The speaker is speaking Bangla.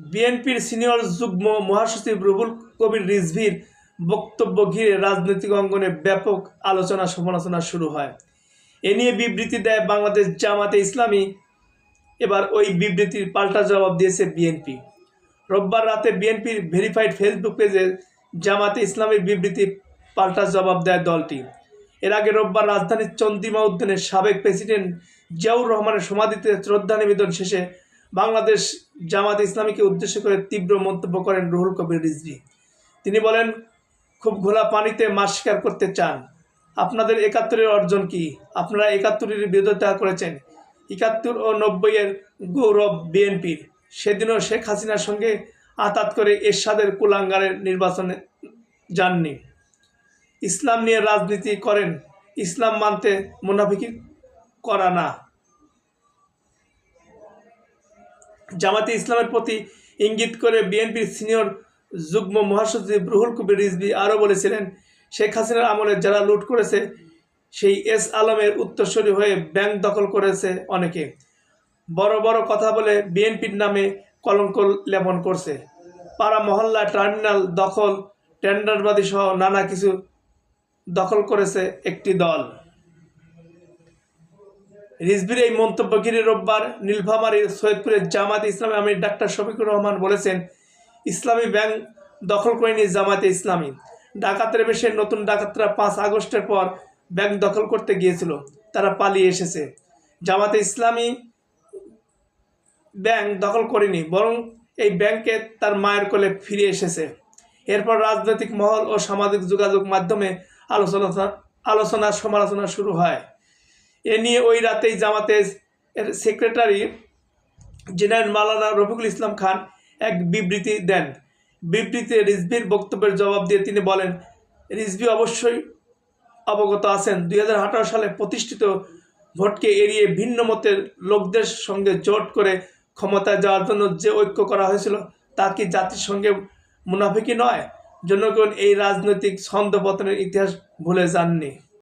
বিএনপির সিনিয়র যুগ্ম মহাসচিব রুহুল কবির রিজভীর বক্তব্য ঘিরে রাজনৈতিক অঙ্গনে ব্যাপক আলোচনা সমালোচনা শুরু হয়। এ নিয়ে বিবৃতি দেয় বাংলাদেশ জামাতে ইসলামী। এবার ওই বিবৃতির পাল্টা জবাব দিয়েছে বিএনপি। রোববার রাতে বিএনপির ভেরিফাইড ফেসবুক পেজে জামাতে ইসলামীর বিবৃতি পাল্টা জবাব দেয় দলটি। এর আগে রোববার রাজধানীর চন্দ্রিমা উদ্যানের সাবেক প্রেসিডেন্ট জিয়াউর রহমানের সমাধিতে শ্রদ্ধা নিবেদন শেষে বাংলাদেশ জামাতে ইসলামীকে উদ্দেশ্য করে তীব্র মন্তব্য করেন রুহুল কবির রিজভী। তিনি বলেন, খুব ঘোলা পানিতে মাছ শিকার করতে চান। আপনাদের ৭১-এর অর্জন কি? আপনারা ৭১-এর বিরোধিতা করেছেন। ৭১ ও ৯০-এর গৌরব বিএনপির। সেদিনও শেখ হাসিনার সঙ্গে আঁতাত করে এরশাদের কুলাঙ্গারের নির্বাচনে যাননি। ইসলাম নিয়ে রাজনীতি করেন, ইসলাম মানতে মুনাফিকি করা না। জামাতে ইসলামের প্রতি ইঙ্গিত করে বিএনপির সিনিয়র যুগ্ম মহাসচিব রুহুল কবির রিজভী আরও বলেছিলেন, শেখ হাসিনার আমলে যারা লুট করেছে সেই এস আলমের উত্তরসূরি হয়ে ব্যাংক দখল করেছে অনেকে। বড় বড় কথা বলে বিএনপির নামে কলঙ্ক লেপন করছে। পাড়া মহল্লা টার্মিনাল দখল, টেন্ডারবাদী সহ নানা কিছু দখল করেছে একটি দল। রিজভীর এই মন্তব্য ঘিরে রোববার নীলফামারীর সৈয়দপুরের জামাতে ইসলামী আমির ডাক্তার শফিকুর রহমান বলেছেন, ইসলামী ব্যাংক দখল করেনি জামাতে ইসলামী। ডাকাতের বেশে নতুন ডাকাতরা ৫ আগস্টের পর ব্যাংক দখল করতে গিয়েছিল, তারা পালিয়ে এসেছে। জামাতে ইসলামী ব্যাংক দখল করেনি, বরং এই ব্যাংকে তার মায়ের কোলে ফিরে এসেছে। এরপর রাজনৈতিক মহল ও সামাজিক যোগাযোগ মাধ্যমে আলোচনা সমালোচনা শুরু হয়। এ নিয়ে ওই রাতেই জামাতের সেক্রেটারি জেনারেল মাওলানা রফিকুল ইসলাম খান এক বিবৃতি দেন। বিবৃতিতে রিজভীর বক্তব্যের জবাব দিয়ে তিনি বলেন, রিজভী অবশ্যই অবগত আছেন ২০১৮ সালে প্রতিষ্ঠিত ভোটকে এড়িয়ে ভিন্ন মতের লোকদের সঙ্গে জোট করে ক্ষমতায় যাওয়ার জন্য যে ঐক্য করা হয়েছিল তা কি জাতির সঙ্গে মুনাফিকি নয়? জনগণ এই রাজনৈতিক ছন্দপতনের ইতিহাস ভুলে যাননি।